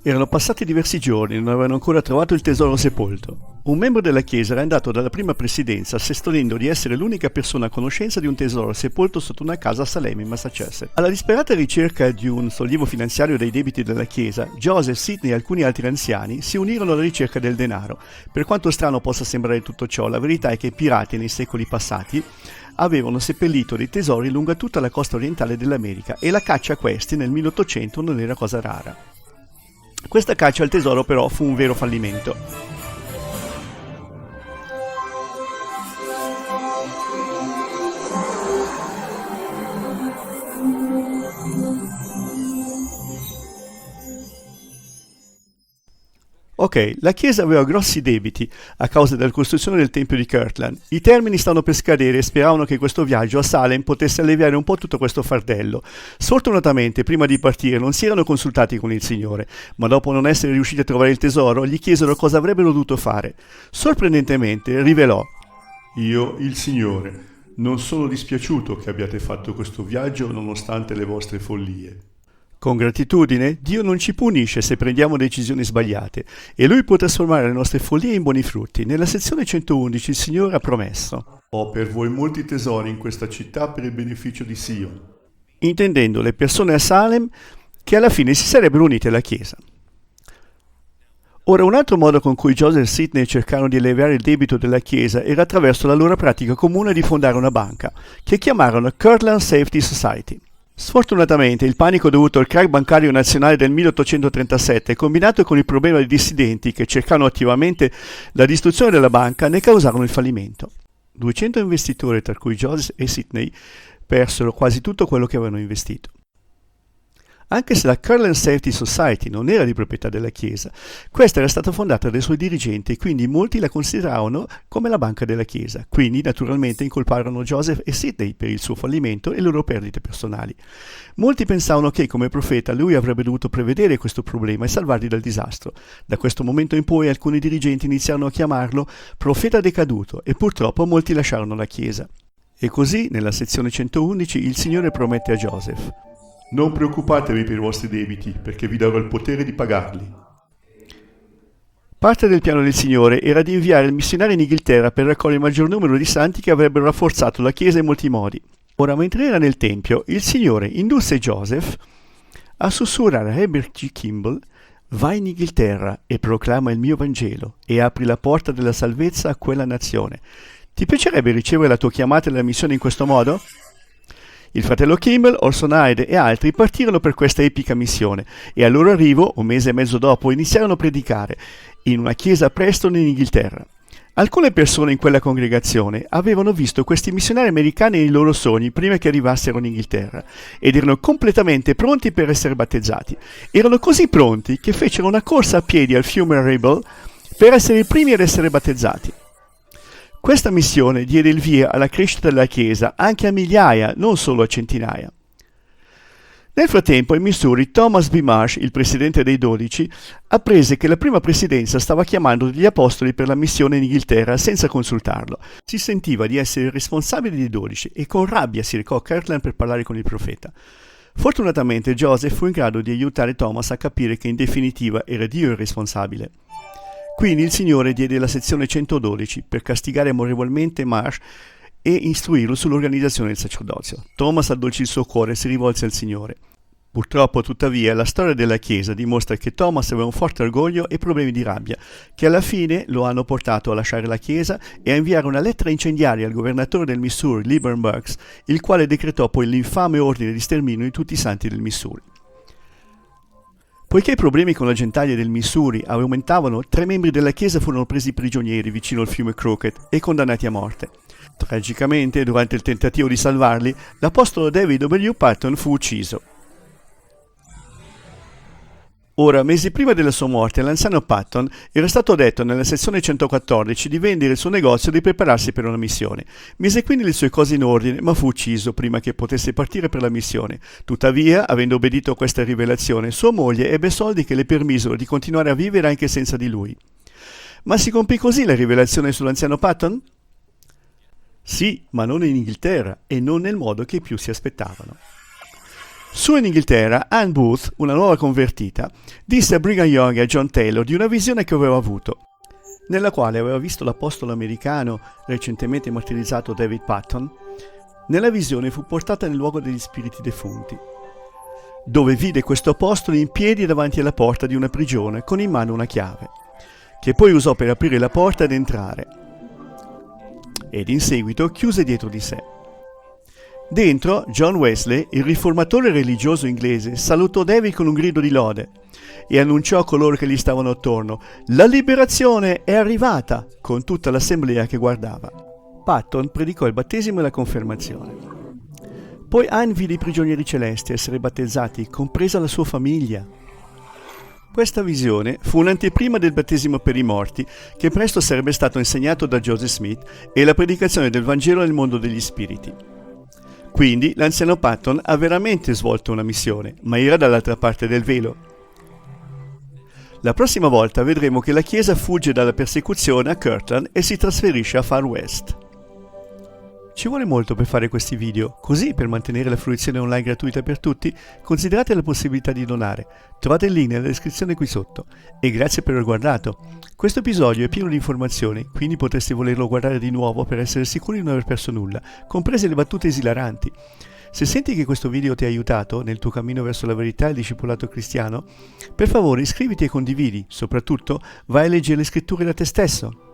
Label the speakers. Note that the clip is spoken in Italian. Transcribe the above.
Speaker 1: Erano passati diversi giorni e non avevano ancora trovato il tesoro sepolto. Un membro della chiesa era andato dalla prima presidenza sostenendo di essere l'unica persona a conoscenza di un tesoro sepolto sotto una casa a Salem, in Massachusetts. Alla disperata ricerca di un sollievo finanziario dai debiti della chiesa, Joseph, Sidney e alcuni altri anziani si unirono alla ricerca del denaro. Per quanto strano possa sembrare tutto ciò, la verità è che i pirati nei secoli passati avevano seppellito dei tesori lungo tutta la costa orientale dell'America e la caccia a questi nel 1800 non era cosa rara. Questa caccia al tesoro però fu un vero fallimento. Ok, la chiesa aveva grossi debiti a causa della costruzione del tempio di Kirtland. I termini stavano per scadere e speravano che questo viaggio a Salem potesse alleviare un po' tutto questo fardello. Sfortunatamente, prima di partire, non si erano consultati con il Signore, ma dopo non essere riusciti a trovare il tesoro, gli chiesero cosa avrebbero dovuto fare. Sorprendentemente, rivelò:
Speaker 2: Io, il Signore, non sono dispiaciuto che abbiate fatto questo viaggio nonostante le vostre follie.
Speaker 1: Con gratitudine, Dio non ci punisce se prendiamo decisioni sbagliate e Lui può trasformare le nostre follie in buoni frutti. Nella sezione 111 il Signore ha promesso:
Speaker 2: Ho per voi molti tesori in questa città per il beneficio di Sion.
Speaker 1: Intendendo le persone a Salem che alla fine si sarebbero unite alla Chiesa. Ora, un altro modo con cui Joseph e Sidney cercarono di alleviare il debito della Chiesa era attraverso la loro pratica comune di fondare una banca, che chiamarono Kirtland Safety Society. Sfortunatamente il panico dovuto al crack bancario nazionale del 1837, combinato con il problema dei dissidenti che cercavano attivamente la distruzione della banca, ne causarono il fallimento. 200 investitori, tra cui Joseph e Sidney, persero quasi tutto quello che avevano investito. Anche se la Kirtland Safety Society non era di proprietà della Chiesa, questa era stata fondata dai suoi dirigenti e quindi molti la consideravano come la banca della Chiesa. Quindi naturalmente incolparono Joseph e Sidney per il suo fallimento e le loro perdite personali. Molti pensavano che come profeta lui avrebbe dovuto prevedere questo problema e salvarli dal disastro. Da questo momento in poi alcuni dirigenti iniziarono a chiamarlo profeta decaduto e purtroppo molti lasciarono la Chiesa. E così nella sezione 111 il Signore promette a Joseph:
Speaker 2: Non preoccupatevi per i vostri debiti, perché vi darò il potere di pagarli.
Speaker 1: Parte del piano del Signore era di inviare il missionario in Inghilterra per raccogliere il maggior numero di santi che avrebbero rafforzato la Chiesa in molti modi. Ora, mentre era nel Tempio, il Signore indusse Joseph a sussurrare a Herbert G. Kimball: vai in Inghilterra e proclama il mio Vangelo e apri la porta della salvezza a quella nazione. Ti piacerebbe ricevere la tua chiamata e la missione in questo modo? Il fratello Kimball, Orson Hyde e altri partirono per questa epica missione e al loro arrivo, un mese e mezzo dopo, iniziarono a predicare in una chiesa a Preston in Inghilterra. Alcune persone in quella congregazione avevano visto questi missionari americani nei loro sogni prima che arrivassero in Inghilterra ed erano completamente pronti per essere battezzati. Erano così pronti che fecero una corsa a piedi al fiume Ribble per essere i primi ad essere battezzati. Questa missione diede il via alla crescita della Chiesa anche a migliaia, non solo a centinaia. Nel frattempo, in Missouri, Thomas B. Marsh, il presidente dei 12, apprese che la prima presidenza stava chiamando degli apostoli per la missione in Inghilterra senza consultarlo. Si sentiva di essere responsabile dei 12 e con rabbia si recò a Kirtland per parlare con il profeta. Fortunatamente Joseph fu in grado di aiutare Thomas a capire che in definitiva era Dio il responsabile. Quindi il Signore diede la sezione 112 per castigare amorevolmente Marsh e istruirlo sull'organizzazione del sacerdozio. Thomas addolcì il suo cuore e si rivolse al Signore. Purtroppo, tuttavia, la storia della Chiesa dimostra che Thomas aveva un forte orgoglio e problemi di rabbia, che alla fine lo hanno portato a lasciare la Chiesa e a inviare una lettera incendiaria al governatore del Missouri, Liber Burks, il quale decretò poi l'infame ordine di sterminio di tutti i santi del Missouri. Poiché i problemi con la gentaglia del Missouri aumentavano, 3 membri della Chiesa furono presi prigionieri vicino al fiume Crooked e condannati a morte. Tragicamente, durante il tentativo di salvarli, l'apostolo David W. Patton fu ucciso. Ora, mesi prima della sua morte, all'anziano Patton era stato detto nella sezione 114 di vendere il suo negozio e di prepararsi per una missione. Mise quindi le sue cose in ordine, ma fu ucciso prima che potesse partire per la missione. Tuttavia, avendo obbedito a questa rivelazione, sua moglie ebbe soldi che le permisero di continuare a vivere anche senza di lui. Ma si compì così la rivelazione sull'anziano Patton? Sì, ma non in Inghilterra e non nel modo che più si aspettavano. Su in Inghilterra, Anne Booth, una nuova convertita, disse a Brigham Young e a John Taylor di una visione che aveva avuto, nella quale aveva visto l'apostolo americano recentemente martirizzato David Patton. Nella visione fu portata nel luogo degli spiriti defunti, dove vide questo apostolo in piedi davanti alla porta di una prigione con in mano una chiave, che poi usò per aprire la porta ed entrare, ed in seguito chiuse dietro di sé. Dentro, John Wesley, il riformatore religioso inglese, salutò David con un grido di lode e annunciò a coloro che gli stavano attorno: «La liberazione è arrivata!» con tutta l'assemblea che guardava. Patton predicò il battesimo e la confermazione. Poi Anne vide i prigionieri celesti essere battezzati, compresa la sua famiglia. Questa visione fu un'anteprima del battesimo per i morti, che presto sarebbe stato insegnato da Joseph Smith, e la predicazione del Vangelo nel mondo degli spiriti. Quindi l'anziano Patton ha veramente svolto una missione, ma era dall'altra parte del velo. La prossima volta vedremo che la Chiesa fugge dalla persecuzione a Kirtland e si trasferisce a Far West. Ci vuole molto per fare questi video, così per mantenere la fruizione online gratuita per tutti, considerate la possibilità di donare. Trovate il link nella descrizione qui sotto. E grazie per aver guardato. Questo episodio è pieno di informazioni, quindi potreste volerlo guardare di nuovo per essere sicuri di non aver perso nulla, comprese le battute esilaranti. Se senti che questo video ti ha aiutato nel tuo cammino verso la verità e il discepolato cristiano, per favore iscriviti e condividi, soprattutto vai a leggere le scritture da te stesso.